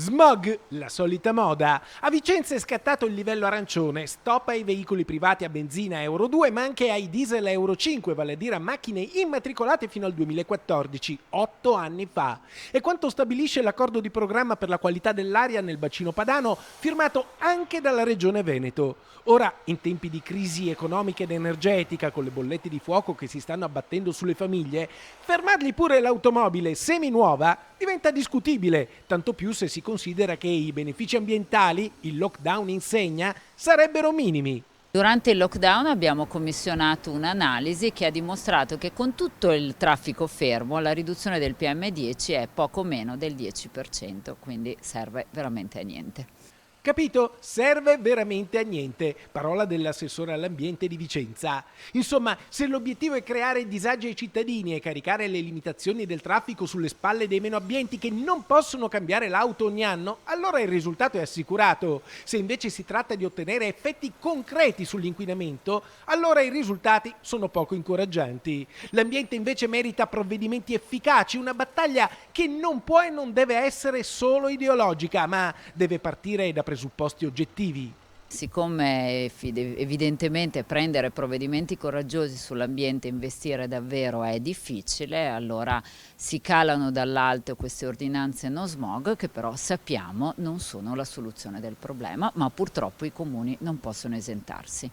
Smog, la solita moda. A Vicenza è scattato il livello arancione, stop ai veicoli privati a benzina Euro 2 ma anche ai diesel Euro 5, vale a dire a macchine immatricolate fino al 2014, 8 anni fa. E quanto stabilisce l'accordo di programma per la qualità dell'aria nel bacino padano, firmato anche dalla Regione Veneto. Ora, in tempi di crisi economica ed energetica, con le bollette di fuoco che si stanno abbattendo sulle famiglie, fermargli pure l'automobile semi-nuova diventa discutibile, tanto più se si considera che i benefici ambientali, il lockdown insegna, sarebbero minimi. Durante il lockdown abbiamo commissionato un'analisi che ha dimostrato che con tutto il traffico fermo la riduzione del PM10 è poco meno del 10%, quindi serve veramente a niente. Capito? Serve veramente a niente. Parola dell'assessore all'ambiente di Vicenza. Insomma, se l'obiettivo è creare disagi ai cittadini e caricare le limitazioni del traffico sulle spalle dei meno abbienti che non possono cambiare l'auto ogni anno, allora il risultato è assicurato. Se invece si tratta di ottenere effetti concreti sull'inquinamento, allora i risultati sono poco incoraggianti. L'ambiente invece merita provvedimenti efficaci, una battaglia che non può e non deve essere solo ideologica, ma deve partire da presupposti oggettivi. Siccome evidentemente prendere provvedimenti coraggiosi sull'ambiente e investire davvero è difficile, allora si calano dall'alto queste ordinanze no smog che però sappiamo non sono la soluzione del problema, ma purtroppo i comuni non possono esentarsi.